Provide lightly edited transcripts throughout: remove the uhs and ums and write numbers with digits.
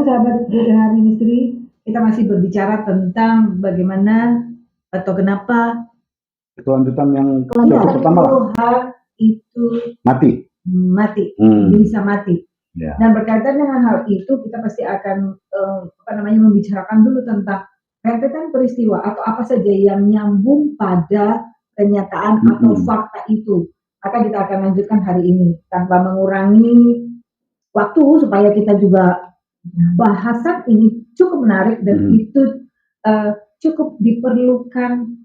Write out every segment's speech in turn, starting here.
sahabat GTH Ministry, kita masih berbicara tentang bagaimana atau kenapa Kelanjutan yang pertama itu mati. Bisa mati. Ya. Dan berkaitan dengan hal itu, kita pasti akan membicarakan dulu tentang rentetan peristiwa atau apa saja yang nyambung pada kenyataan atau fakta itu. Maka kita akan lanjutkan hari ini tanpa mengurangi waktu supaya kita juga bahasan ini cukup menarik dan itu cukup diperlukan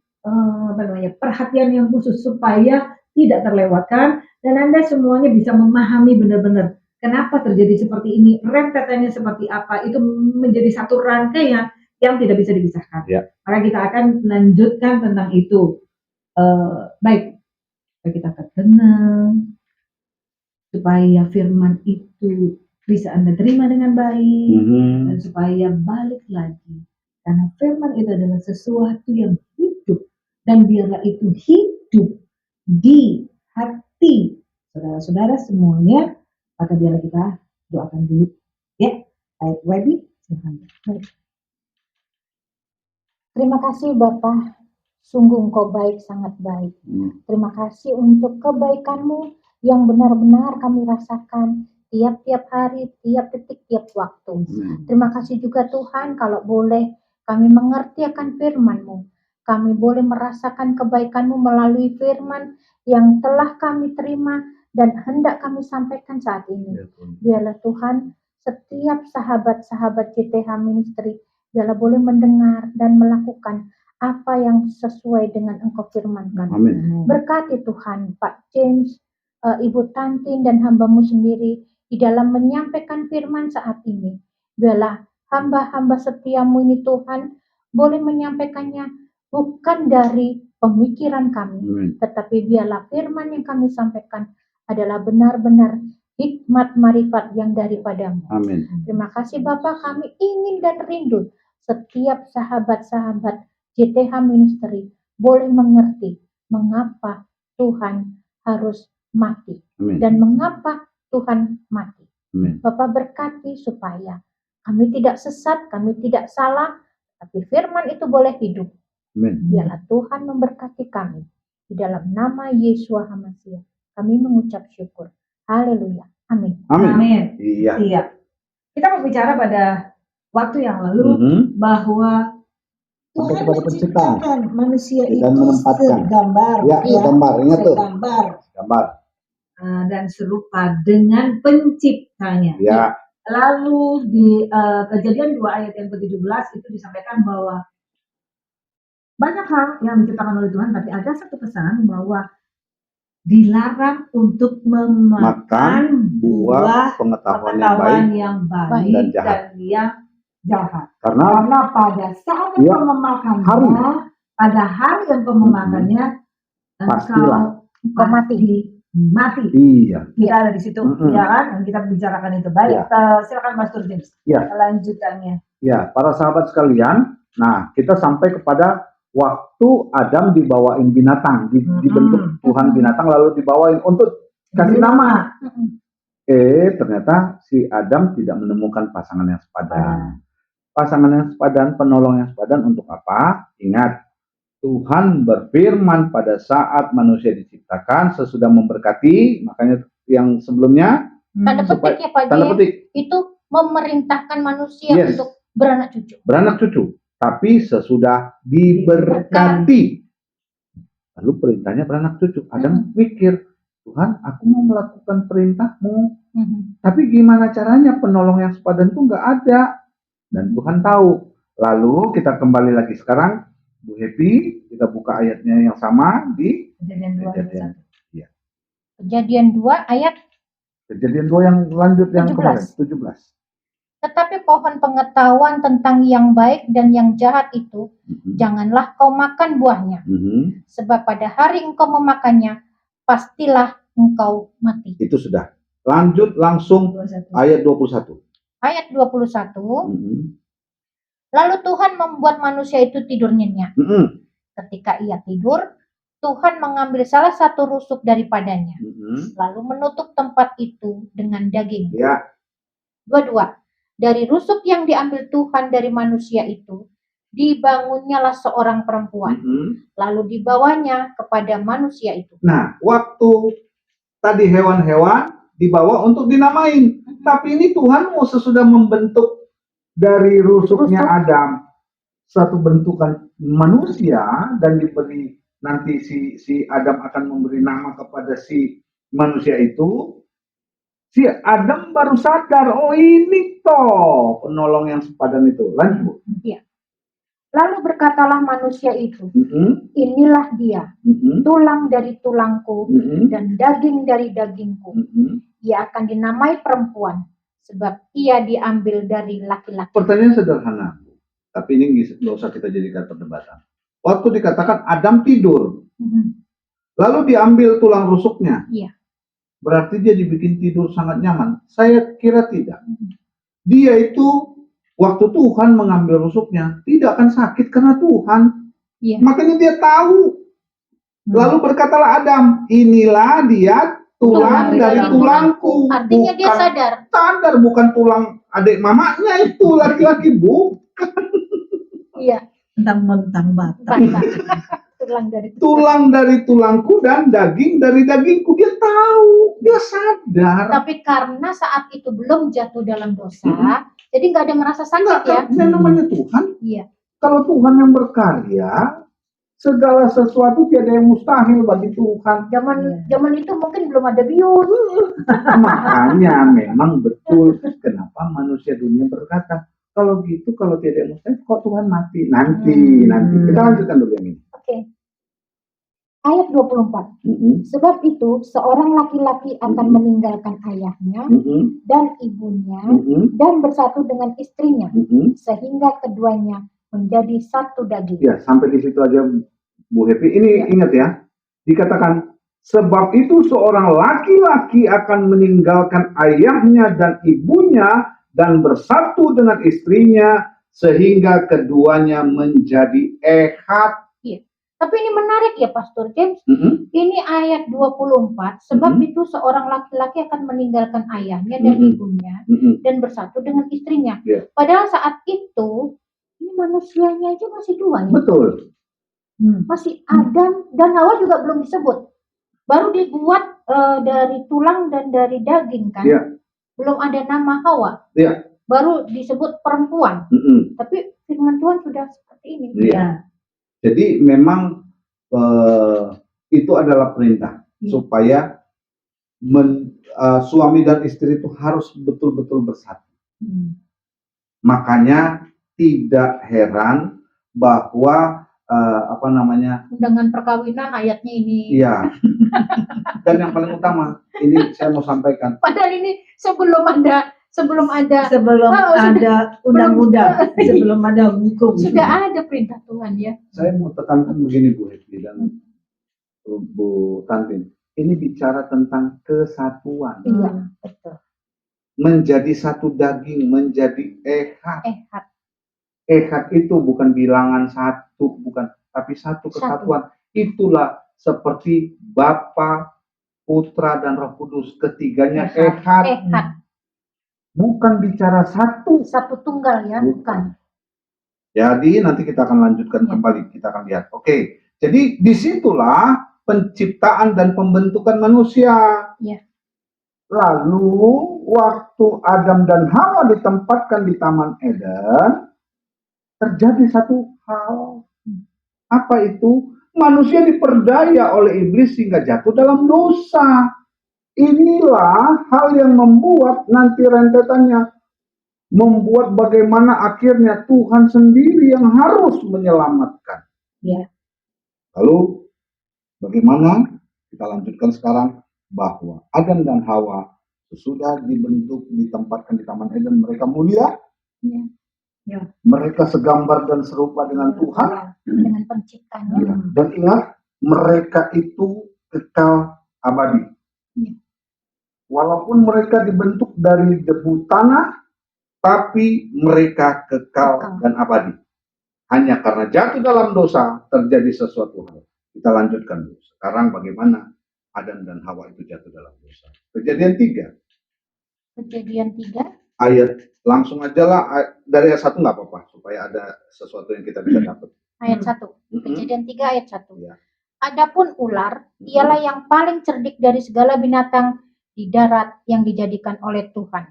perhatian yang khusus supaya tidak terlewatkan dan Anda semuanya bisa memahami benar-benar kenapa terjadi seperti ini, rentetannya seperti apa, itu menjadi satu rangkaian yang tidak bisa dipisahkan. Ya. Maka kita akan lanjutkan tentang itu. Baik, kita akan tenang supaya firman itu bisa Anda terima dengan baik dan supaya balik lagi. Karena firman itu adalah sesuatu yang hidup dan biarlah itu hidup di hati saudara-saudara semuanya. Maka biarlah kita doakan dulu. Ya, baik, Webi, silakan. Terima kasih Bapak, sungguh Engkau baik, sangat baik. Terima kasih untuk kebaikan-Mu yang benar-benar kami rasakan tiap-tiap hari, tiap detik, tiap waktu. Terima kasih juga Tuhan kalau boleh kami mengerti akan firman-Mu. Kami boleh merasakan kebaikan-Mu melalui firman yang telah kami terima dan hendak kami sampaikan saat ini. Biarlah Tuhan, setiap sahabat-sahabat GTH Ministry, biarlah boleh mendengar dan melakukan apa yang sesuai dengan Engkau firmankan. Amin. Berkati Tuhan, Pak James, Ibu Tantin dan hamba-Mu sendiri di dalam menyampaikan firman saat ini. Biarlah hamba-hamba setia-Mu ini Tuhan boleh menyampaikannya bukan dari pemikiran kami, tetapi biarlah firman yang kami sampaikan adalah benar-benar hikmat marifat yang daripada-Mu. Amin. Terima kasih Bapak, kami ingin dan rindu setiap sahabat-sahabat GTH Ministry boleh mengerti mengapa Tuhan harus mati. Dan mengapa Tuhan mati. Bapak berkati supaya kami tidak sesat, kami tidak salah, tapi firman itu boleh hidup. Biarlah Tuhan memberkati kami. Di dalam nama Yesus HaMasiah kami mengucap syukur. Haleluya. Amin. Amin. Iya. Kita berbicara pada waktu yang lalu bahwa Tuhan menciptakan manusia itu segambar, segambar dan serupa dengan penciptanya. Ya. Lalu di Kejadian 2 ayat yang ke-17 itu disampaikan bahwa banyak hal yang diciptakan oleh Tuhan, tapi ada satu pesan bahwa dilarang untuk memakan buah pengetahuan yang baik dan yang jahat. Karena pada saat engkau memakannya, pada hari yang engkau memakannya, engkau mati. Iya. Kita ada di situ, ya kan? Dan kita bicarakan itu. Baik, silakan Mas James. Lanjutannya. Ya, para sahabat sekalian, nah kita sampai kepada waktu Adam dibawain binatang, dibentuk Tuhan binatang lalu dibawain untuk kasih nama. Ternyata si Adam tidak menemukan pasangan yang sepadan. Pasangan yang sepadan, penolong yang sepadan untuk apa? Ingat, Tuhan berfirman pada saat manusia diciptakan sesudah memberkati, makanya yang sebelumnya tanda petik ya Pak James, itu memerintahkan manusia untuk beranak cucu. Beranak cucu. Tapi sesudah diberkati, lalu perintahnya beranak cucu. Adam pikir, Tuhan, aku mau melakukan perintah-Mu, tapi gimana caranya? Penolong yang sepadan itu nggak ada. Dan Tuhan tahu. Lalu kita kembali lagi sekarang, Bu Happy, kita buka ayatnya yang sama di Kejadian 2 ayat Kejadian 2 yang lanjut yang kemarin, 17. Tetapi pohon pengetahuan tentang yang baik dan yang jahat itu, janganlah kau makan buahnya. Sebab pada hari engkau memakannya, pastilah engkau mati. Itu sudah. Lanjut langsung 21. Ayat 21. Ayat 21. Lalu Tuhan membuat manusia itu tidur nyenyak. Ketika ia tidur, Tuhan mengambil salah satu rusuk daripadanya, lalu menutup tempat itu dengan daging. 22. Dari rusuk yang diambil Tuhan dari manusia itu, dibangunnyalah seorang perempuan, lalu dibawanya kepada manusia itu. Nah, waktu tadi hewan-hewan dibawa untuk dinamain, tapi ini Tuhan mau sesudah membentuk dari rusuknya Adam satu bentukan manusia dan diberi nanti si Adam akan memberi nama kepada si manusia itu. Si Adam baru sadar, oh ini toh penolong yang sepadan itu. Lanjut. Iya. Lalu berkatalah manusia itu, inilah dia, tulang dari tulangku dan daging dari dagingku. Ia akan dinamai perempuan, sebab ia diambil dari laki-laki. Pertanyaan sederhana, tapi ini nggak usah kita jadikan perdebatan. Waktu dikatakan Adam tidur, lalu diambil tulang rusuknya. Iya. Berarti dia dibikin tidur sangat nyaman. Saya kira tidak. Dia itu waktu Tuhan mengambil rusuknya tidak akan sakit karena Tuhan. Iya. Makanya dia tahu. Lalu berkatalah Adam, inilah dia tulang dari tulangku. Artinya dia sadar. Sadar bukan tulang adik mamanya itu laki-laki, bukan. Iya. Mentang-mentang bata. Tulang dari tulangku dan daging dari dagingku. Dia tahu, dia sadar. Tapi karena saat itu belum jatuh dalam dosa, jadi nggak ada merasa sakit ya. Yang namanya Tuhan. Iya. Kalau Tuhan yang berkarya, segala sesuatu tiada yang mustahil bagi Tuhan. Zaman itu mungkin belum ada bius. Makanya memang betul kenapa manusia dunia berkata, kalau gitu kalau tiada yang mustahil kok Tuhan mati. Nanti kita lanjutkan dulu yang ini. Oke. Ayat 24. Sebab itu seorang laki-laki akan meninggalkan ayahnya dan ibunya dan bersatu dengan istrinya sehingga keduanya menjadi satu daging. Ya, sampai di situ aja Bu Happy. Ini ingat ya. Dikatakan sebab itu seorang laki-laki akan meninggalkan ayahnya dan ibunya dan bersatu dengan istrinya sehingga keduanya menjadi ehad. Tapi ini menarik ya Pastor James. Ini ayat 24. Sebab itu seorang laki-laki akan meninggalkan ayahnya dan ibunya dan bersatu dengan istrinya. Padahal saat itu ini manusianya aja masih dua ya. Betul. Masih Adam dan Hawa juga belum disebut. Baru dibuat dari tulang dan dari daging kan. Belum ada nama Hawa. Baru disebut perempuan. Tapi firman Tuhan sudah seperti ini. Jadi memang itu adalah perintah supaya suami dan istri itu harus betul-betul bersatu. Makanya tidak heran bahwa undangan perkawinan ayatnya ini. Iya. Dan yang paling utama ini saya mau sampaikan. Padahal ini sebelum ada undang-undang, sebelum ada hukum. Sudah ada perintah Tuhan ya. Saya mau tekankan begini Bu Hetty dan Bu Tantin. Ini bicara tentang kesatuan. Iya, betul. Menjadi satu daging, menjadi ehad. Ehad. Ehad itu bukan bilangan satu, bukan, tapi satu kesatuan. Itulah seperti Bapa, Putra dan Roh Kudus, ketiganya ehad. Ehad. Bukan bicara satu tunggal ya, bukan. Jadi nanti kita akan lanjutkan kembali, kita akan lihat. Oke, jadi disitulah penciptaan dan pembentukan manusia. Lalu waktu Adam dan Hawa ditempatkan di Taman Eden, terjadi satu hal. Apa itu? Manusia diperdaya oleh iblis sehingga jatuh dalam dosa. Inilah hal yang membuat nanti rentetannya, membuat bagaimana akhirnya Tuhan sendiri yang harus menyelamatkan. Lalu bagaimana? Kita lanjutkan sekarang bahwa Adam dan Hawa sesudah dibentuk, ditempatkan di Taman Eden, mereka mulia. Mereka segambar dan serupa dengan Tuhan. Dengan penciptanya. Dan ingat, mereka itu kekal abadi. Walaupun mereka dibentuk dari debu tanah, tapi mereka kekal dan abadi. Hanya karena jatuh dalam dosa, terjadi sesuatu hal. Kita lanjutkan dulu. Sekarang bagaimana Adam dan Hawa itu jatuh dalam dosa. Kejadian 3. Kejadian 3. ayat, langsung aja lah dari ayat 1 nggak apa-apa supaya ada sesuatu yang kita bisa dapat. Ayat 1. Kejadian 3 ayat 1. Ya. Adapun ular, ialah yang paling cerdik dari segala binatang di darat yang dijadikan oleh Tuhan.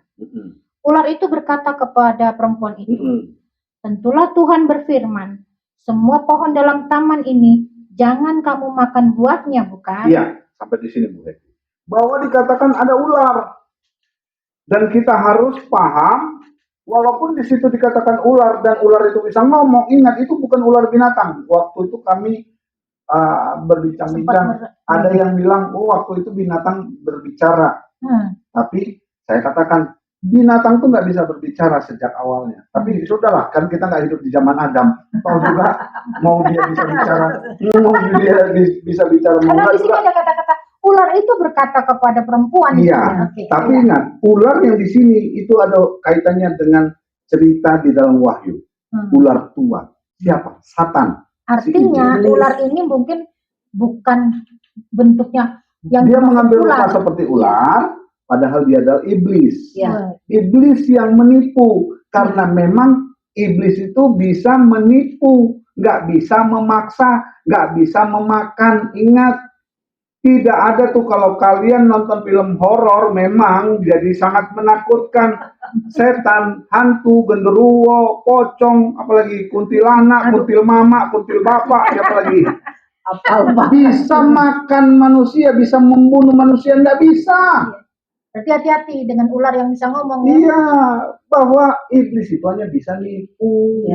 Ular itu berkata kepada perempuan itu, tentulah Tuhan berfirman, semua pohon dalam taman ini jangan kamu makan buahnya, bukan? Iya, sampai di sini Bu Heti. Bahwa dikatakan ada ular. Dan kita harus paham, walaupun di situ dikatakan ular dan ular itu bisa ngomong, ingat itu bukan ular binatang. Waktu itu kami berbincang-bincang, ada yang bilang, oh waktu itu binatang berbicara. Tapi saya katakan, binatang tuh nggak bisa berbicara sejak awalnya. Tapi sudahlah, kan kita nggak hidup di zaman Adam. Tahu juga, mau dia bisa bicara, mau dia bisa bicara. Karena di sini ada kata-kata, ular itu berkata kepada perempuan. Iya, tapi ingat, ular yang di sini itu ada kaitannya dengan cerita di dalam Wahyu. Ular tua. Siapa? Satan. Artinya ular ini mungkin bukan bentuknya yang dia mengambil rupa seperti ular, padahal dia adalah iblis. Iblis yang menipu, karena memang iblis itu bisa menipu, nggak bisa memaksa, nggak bisa memakan. Ingat, tidak ada tuh kalau kalian nonton film horor memang jadi sangat menakutkan. Setan, hantu, genderuwo, pocong, apalagi kuntilanak, kuntil mama, kuntil bapak, apalagi bisa makan manusia, bisa membunuh manusia, nggak bisa. Berarti hati-hati dengan ular yang bisa ngomong. Iya, bahwa iblis itu hanya bisa nipu,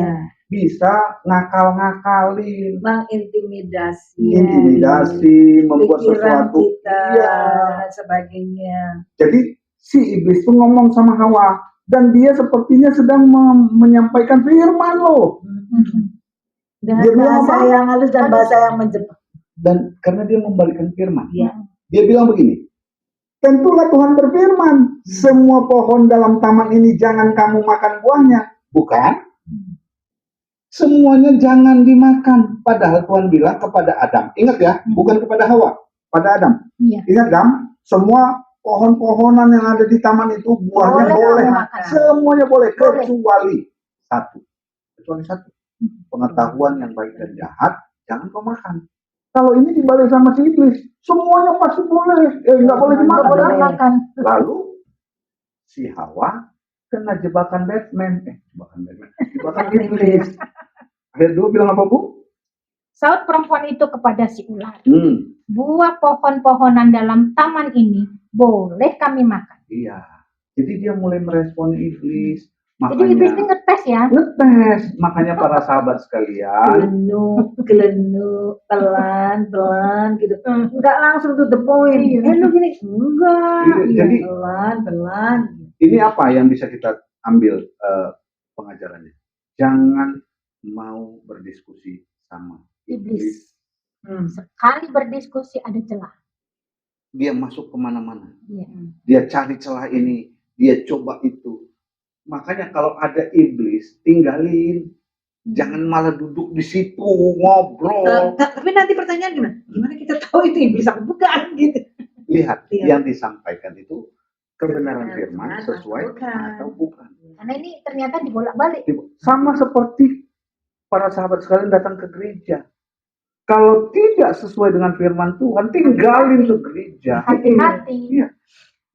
bisa ngakal-ngakalin, intimidasi, membuat sesuatu kita, dan sebagainya. Jadi si iblis itu ngomong sama Hawa, dan dia sepertinya sedang menyampaikan firman loh. Dengan dia bahasa yang halus dan bahasa yang menjebak. Dan karena dia membalikan firman, dia bilang begini, tentulah Tuhan berfirman, semua pohon dalam taman ini jangan kamu makan buahnya. Bukan? Semuanya jangan dimakan. Padahal Tuhan bilang kepada Adam. Ingat ya, bukan kepada Hawa, pada Adam. Ingat Adam, semua pohon-pohonan yang ada di taman itu buahnya boleh. Semuanya boleh, kecuali satu. Kecuali satu. Pengetahuan yang baik dan jahat, jangan kau makan. Kalau ini dibalik sama si iblis, semuanya pasti boleh. Nggak boleh dimakan. Lalu si Hawa kena jebakan Batman. Jebakan iblis. Ayat 2 bilang apa, Bu? Saut perempuan itu kepada si ular. Buah pohon-pohonan dalam taman ini boleh kami makan. Iya. Jadi dia mulai merespon iblis. Makanya, jadi iblis ini ngetes ya? Ngetes. Makanya para sahabat sekalian. Gelenu, pelan-pelan gitu. Enggak langsung to the point. Lu gini, enggak. Jadi pelan-pelan. Ini apa yang bisa kita ambil pengajarannya? Jangan mau berdiskusi sama iblis. Sekali berdiskusi ada celah. Dia masuk kemana-mana. Dia cari celah ini, dia coba itu. Makanya kalau ada iblis, tinggalin. Jangan malah duduk di situ ngobrol. Tapi nanti pertanyaan gimana? Gimana kita tahu itu iblis apa bukan gitu? Lihat, yang disampaikan itu kebenaran firman sesuai atau bukan. Karena ini ternyata dibolak-balik. Sama seperti para sahabat sekalian datang ke gereja. Kalau tidak sesuai dengan firman Tuhan, tinggalin tuh gereja. Hati-hati.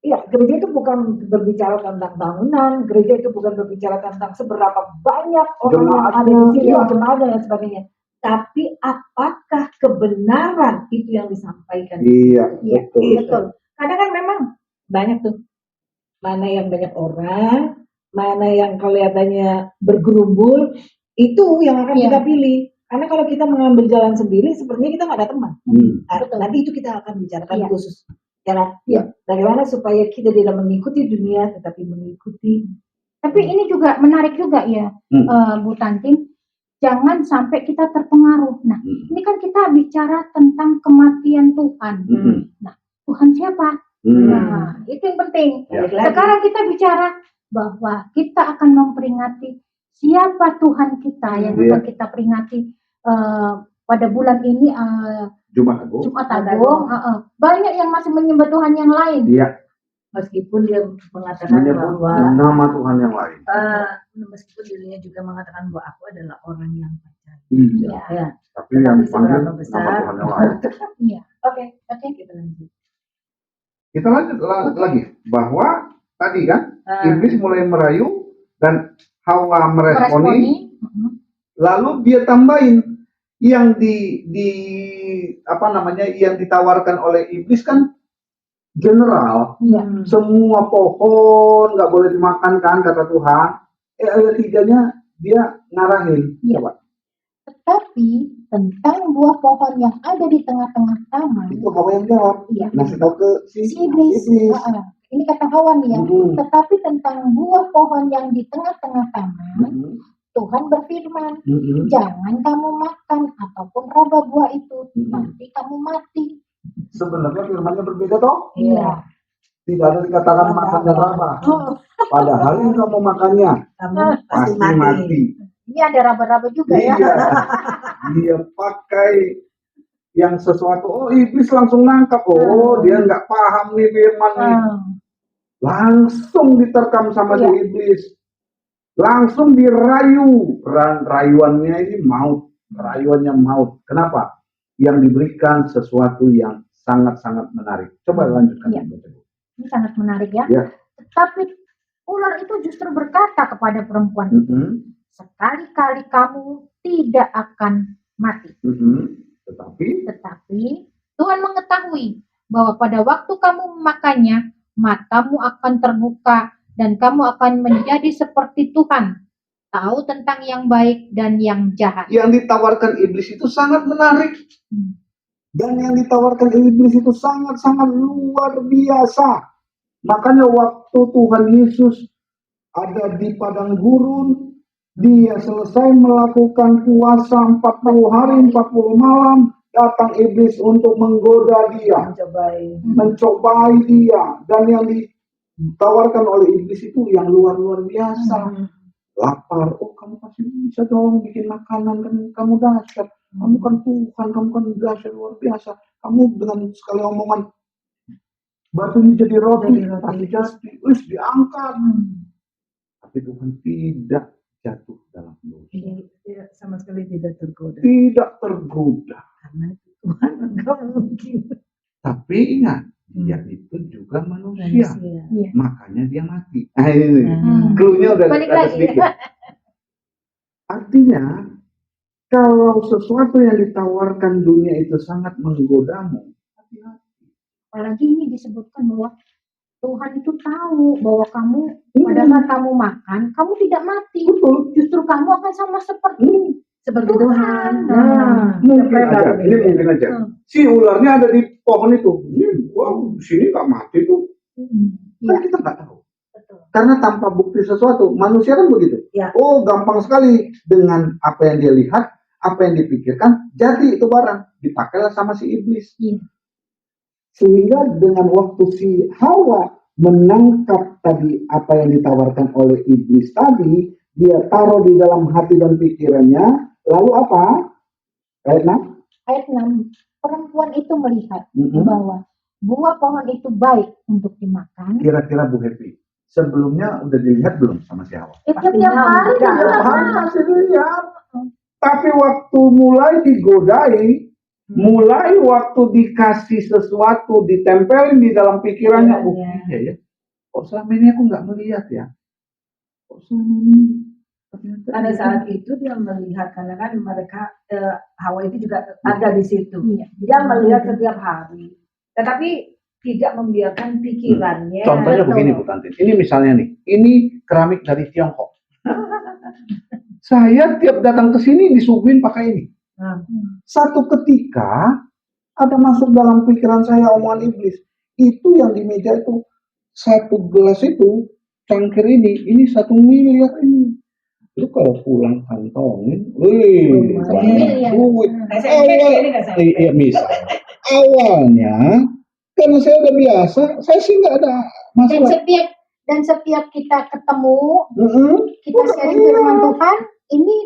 Iya, gereja itu bukan berbicara tentang bangunan, gereja itu bukan berbicara tentang seberapa banyak orang yang ada di sini, jemaat dan sebagainya. Tapi apakah kebenaran itu yang disampaikan? Iya, betul. Kadang kan memang banyak tuh, mana yang banyak orang, mana yang kelihatannya bergerumbul, itu yang akan kita pilih. Karena kalau kita mengambil jalan sendiri, sepertinya kita nggak ada teman. Nanti itu kita akan bicarakan khusus. Bagaimana supaya kita tidak mengikuti dunia, tetapi mengikuti. Tapi ini juga menarik juga ya, Bu Tantin. Jangan sampai kita terpengaruh. Nah, ini kan kita bicara tentang kematian Tuhan. Nah, Tuhan siapa? Nah, itu yang penting. Sekarang kita bicara bahwa kita akan memperingati siapa Tuhan kita yang akan kita peringati pada bulan ini. Jumat Agung. Banyak yang masih menyembah Tuhan yang lain. meskipun dia mengatakan menyebut bahwa nama Tuhan yang lain. meskipun dirinya juga mengatakan bahwa aku adalah orang yang percaya. Iya. Ya. Tapi yang panggil seberapa besar nama Tuhan yang lain. Iya. Oke, kita lanjut. Kita lanjut lagi bahwa tadi kan iblis mulai merayu dan Hawa meresponi. Lalu dia tambahin yang yang ditawarkan oleh iblis kan general. Semua pohon nggak boleh dimakan kan kata Tuhan. Ayat 3-nya dia ngarahin. Coba. Tetapi tentang buah pohon yang ada di tengah-tengah taman, Itu Hawa yang jawab. Ngasih tahu ke si iblis. Ini kata Hawa nih ya. Tetapi tentang buah pohon yang di tengah-tengah taman, Tuhan berfirman, jangan kamu makan ataupun raba buah itu, nanti kamu mati. Sebenarnya firmannya berbeda toh? Iya. Tidak ada dikatakan makan dan raba. Padahal yang kamu makannya pasti mati. Ini ada raba-raba juga ya. Dia pakai yang sesuatu. Oh, iblis langsung nangkap. Oh, dia nggak paham nih firman nih. Langsung diterkam sama si iblis. Langsung dirayu. Rayuannya ini maut. Rayuannya maut. Kenapa? Yang diberikan sesuatu yang sangat-sangat menarik. Coba lanjutkan. Ini sangat menarik ya. Tetapi ular itu justru berkata kepada perempuan itu, sekali-kali kamu tidak akan mati. Tetapi Tuhan mengetahui bahwa pada waktu kamu memakannya, matamu akan terbuka dan kamu akan menjadi seperti Tuhan, tahu tentang yang baik dan yang jahat. Yang ditawarkan iblis itu sangat menarik. Dan yang ditawarkan iblis itu sangat-sangat luar biasa. Makanya waktu Tuhan Yesus ada di padang gurun, dia selesai melakukan puasa 40 hari, 40 malam, datang iblis untuk menggoda dia, mencobai dia. Dan yang ditawarkan oleh iblis itu yang luar biasa. Lapar, oh kamu pasti bisa dong bikin makanan, kan kamu dahsyat. Kamu kan Tuhan, kamu kan dahsyat luar biasa. Kamu dengan sekali omongan batu ini jadi roti, pasti jadi, diangkat. Tapi Tuhan tidak jatuh dalam dosa. Sama sekali tidak tergoda. Tidak tergoda. Karena Tuhan enggak mungkin. Tapi ingat, dia itu juga manusia. Makanya dia mati. Cluenya udah sedikit. Artinya, kalau sesuatu yang ditawarkan dunia itu sangat menggodamu, hati-hati. Apalagi ini disebutkan bahwa Tuhan itu tahu bahwa kamu pada saat kamu makan, kamu tidak mati. Justru kamu akan sama seperti Tuhan. Mungkin aja. Si ularnya ada di pohon itu. Wow, sini nggak mati tuh. Kan kita nggak tahu. Karena tanpa bukti sesuatu, manusia kan begitu. Oh, gampang sekali dengan apa yang dia lihat, apa yang dipikirkan, jadi itu barang dipakailah sama si iblis. Sehingga dengan waktu si Hawa menangkap tadi apa yang ditawarkan oleh iblis tadi, dia taruh di dalam hati dan pikirannya. Lalu apa? Ayat 6. Ayat 6. Perempuan itu melihat bahwa buah pohon itu baik untuk dimakan. Kira-kira Bu Happy, sebelumnya udah dilihat belum sama si Hawa? Tiap hari masih dilihat. Tapi waktu mulai digodai, mulai waktu dikasih sesuatu, ditempelin di dalam pikirannya, iya ya. Kok selama ini aku nggak melihat ya? Kok selama ini? Pada saat itu dia melihat, karena kan mereka Hawa itu juga ada di situ. Dia melihat setiap hari, tetapi tidak membiarkan pikirannya. Contohnya begini Bu Tantin, ini misalnya nih, ini keramik dari Tiongkok. Saya tiap datang ke sini disuguhin pakai ini. Satu ketika ada masuk dalam pikiran saya omongan iblis. Itu yang di meja itu, satu gelas itu, cangkir ini 1 miliar ini. Itu kalau pulang kantongin, banyak duit. Iya misalnya. Awalnya, karena saya udah biasa, saya sih nggak ada masalah. Dan setiap kita ketemu, kita sharing firman Tuhan, ini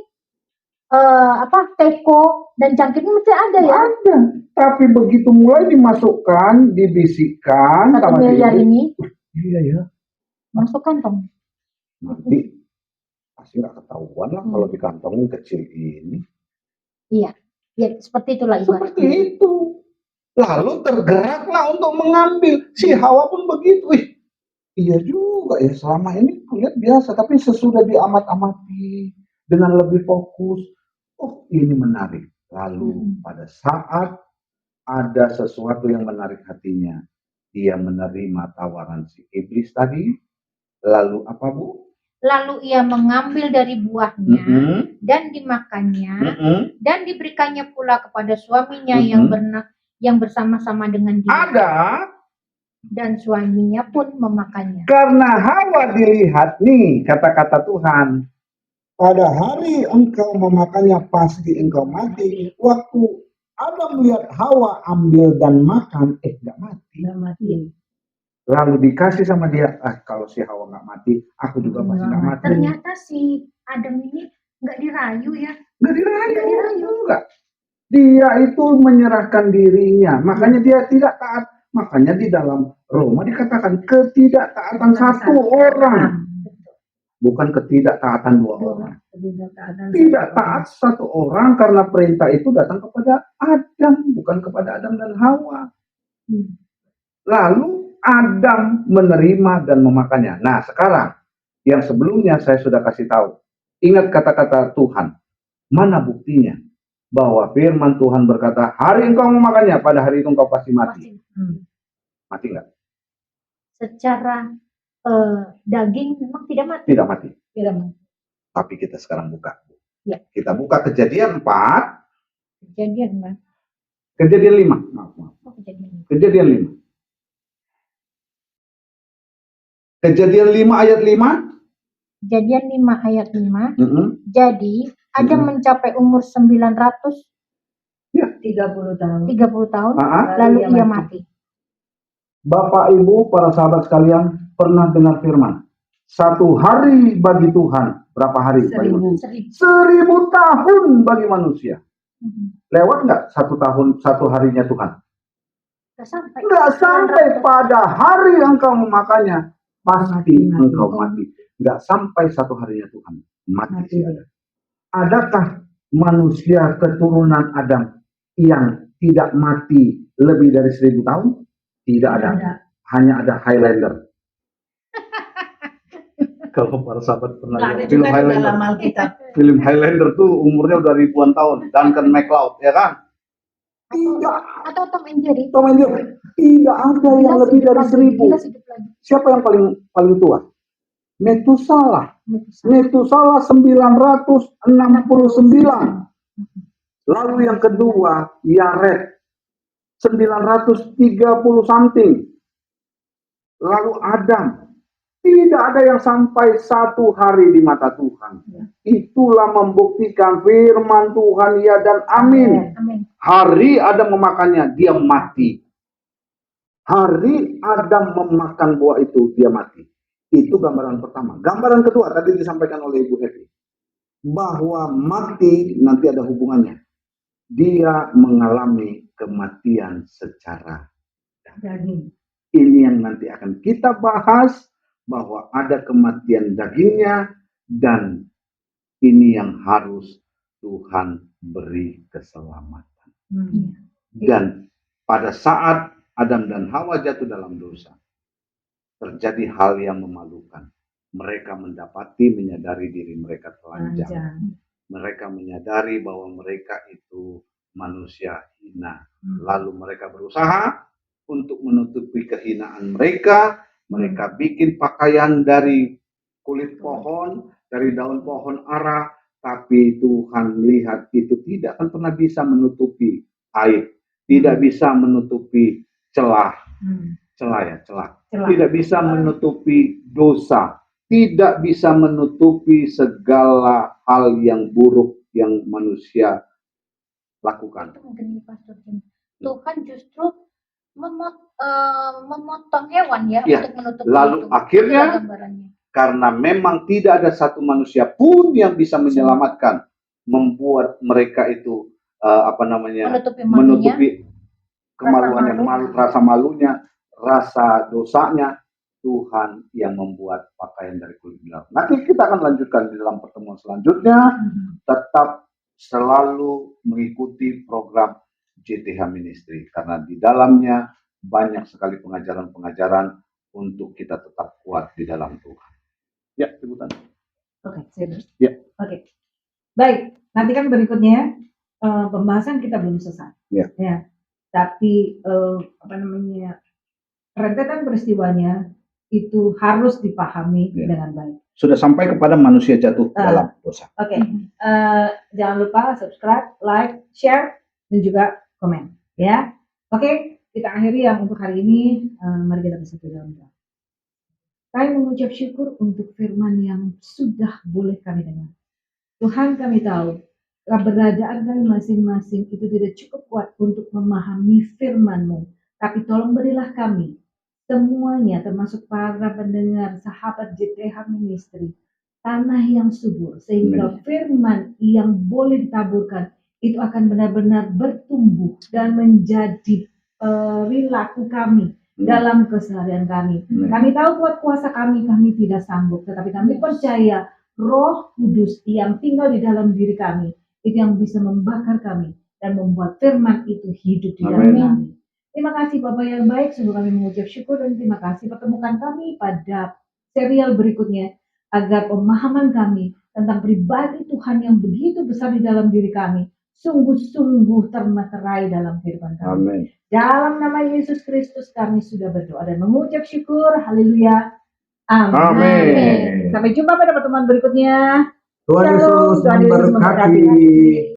teko dan cangkirnya mesti ada ya. Ada. Tapi begitu mulai dimasukkan, dibisikkan 1 miliar ini, Iya ya. Masuk kantong. Nanti pasti nggak ketahuan lah kalau dikantongin kecil ini. Iya, ya seperti itulah Seperti ibaratnya. itu. Lalu tergeraklah untuk mengambil. Si Hawa pun begitu. Iya juga ya, selama ini kulihat biasa, tapi sesudah diamat-amati dengan lebih fokus, oh ini menarik. Lalu pada saat ada sesuatu yang menarik hatinya, dia menerima tawaran si iblis tadi, lalu apa Bu? Lalu ia mengambil dari buahnya dan dimakannya dan diberikannya pula kepada suaminya yang bersama-sama dengan dia. Ada. Dan suaminya pun memakannya. Karena Hawa dilihat nih kata-kata Tuhan. Pada hari engkau memakannya pasti engkau mati. Waktu Adam melihat Hawa ambil dan makan, nggak mati. Nggak mati. Lalu dikasih sama dia, kalau si Hawa nggak mati, aku juga pasti nggak mati. Ternyata si Adam ini nggak dirayu ya. Nggak dirayu. Enggak. Dia itu menyerahkan dirinya, makanya dia tidak taat. Makanya di dalam Roma dikatakan ketidaktaatan satu orang. Bukan ketidaktaatan dua orang. Tidak taat satu orang karena perintah itu datang kepada Adam, bukan kepada Adam dan Hawa. Lalu Adam menerima dan memakannya. Nah sekarang, yang sebelumnya saya sudah kasih tahu. Ingat kata-kata Tuhan. Mana buktinya? Bahwa firman Tuhan berkata, hari engkau memakannya, pada hari itu engkau pasti mati. Mati nggak? Secara daging memang tidak mati. Tidak mati. Tidak mati. Tapi kita sekarang buka. Ya. Kita buka Kejadian 4. Kejadian, Mbak. Kejadian 5. Maaf. Oh, kejadian. Kejadian 5. Kejadian 5 ayat 5. Kejadian 5 ayat 5. Jadi Adam mencapai umur 900. Ya, 30 tahun. 30 tahun. Lalu ia mati. Bapak Ibu, para sahabat sekalian, pernah dengar firman? 1 hari bagi Tuhan, berapa hari? 1000 tahun bagi manusia. Lewat nggak 1 tahun, 1 harinya Tuhan? Nggak sampai pada hari engkau memakannya, pasti engkau mati. Nggak sampai 1 harinya Tuhan, mati. Adakah manusia keturunan Adam yang tidak mati lebih dari 1000 tahun? Tidak ada. Hanya ada Highlander. Kalau para sahabat pernah lihat film Highlander. Film Highlander tuh umurnya udah ribuan tahun. Duncan MacLeod, ya kan? Tidak. Atau Tom and Jerry. Tidak ada yang lebih dari 1000. Siapa yang paling tua? Metusalah 969. Lalu yang kedua Yared 930 something. Lalu Adam. Tidak ada yang sampai 1 hari di mata Tuhan. Itulah membuktikan firman Tuhan ya dan amin. Hari Adam memakannya, dia mati. Hari Adam memakan buah itu, dia mati. Itu gambaran pertama. Gambaran kedua tadi disampaikan oleh Ibu Hevi. Bahwa mati nanti ada hubungannya. Dia mengalami kematian secara daging. Ini yang nanti akan kita bahas. Bahwa ada kematian dagingnya. Dan ini yang harus Tuhan beri keselamatan. Dan pada saat Adam dan Hawa jatuh dalam dosa. Terjadi hal yang memalukan. Mereka menyadari diri mereka telanjang. Mereka menyadari bahwa mereka itu manusia hina. Lalu mereka berusaha untuk menutupi kehinaan mereka. Mereka bikin pakaian dari kulit pohon, dari daun pohon ara. Tapi Tuhan lihat itu tidak akan pernah bisa menutupi aib. Tidak bisa menutupi celah. Tidak bisa menutupi dosa. Tidak bisa menutupi segala hal yang buruk yang manusia lakukan. Tuhan justru memotong hewan ya, untuk menutupi lalu itu. Akhirnya karena memang tidak ada satu manusia pun yang bisa menyelamatkan, membuat mereka itu menutupi kemaluannya, rasa malunya, rasa dosanya. Tuhan yang membuat pakaian dari kulit benar. Nanti kita akan lanjutkan di dalam pertemuan selanjutnya. Tetap selalu mengikuti program JTH Ministry karena di dalamnya banyak sekali pengajaran-pengajaran untuk kita tetap kuat di dalam Tuhan. Ya, Ibu Tani. Oke, saya Ya. Oke. Baik, nanti kan berikutnya pembahasan kita belum selesai. Ya. Tapi rentetan peristiwanya itu harus dipahami dengan baik. Sudah sampai kepada manusia jatuh dalam dosa. Oke. Jangan lupa subscribe, like, share, dan juga komen. Ya. Oke, kita akhiri yang untuk hari ini. Mari kita bersatu dalam doa. Kami mengucap syukur untuk firman yang sudah boleh kami dengar. Tuhan, kami tahu keberadaan kami masing-masing itu tidak cukup kuat untuk memahami firman-Mu. Tapi tolong berilah kami semuanya, termasuk para pendengar, sahabat JTH Ministry, tanah yang subur, sehingga firman yang boleh ditaburkan itu akan benar-benar bertumbuh dan menjadi perilaku kami dalam keseharian kami. Kami tahu kuat kuasa kami tidak sanggup, tetapi kami percaya Roh Kudus yang tinggal di dalam diri kami itu yang bisa membakar kami dan membuat firman itu hidup di dalam kami. Terima kasih Bapak yang baik, sungguh kami mengucap syukur dan terima kasih pertemukan kami pada serial berikutnya agar pemahaman kami tentang pribadi Tuhan yang begitu besar di dalam diri kami sungguh-sungguh termaterai dalam kehidupan kami. Amin. Dalam nama Yesus Kristus kami sudah berdoa dan mengucap syukur. Haleluya. Amin. Amin. Sampai jumpa pada pertemuan berikutnya. Tuhan Yesus memberkati.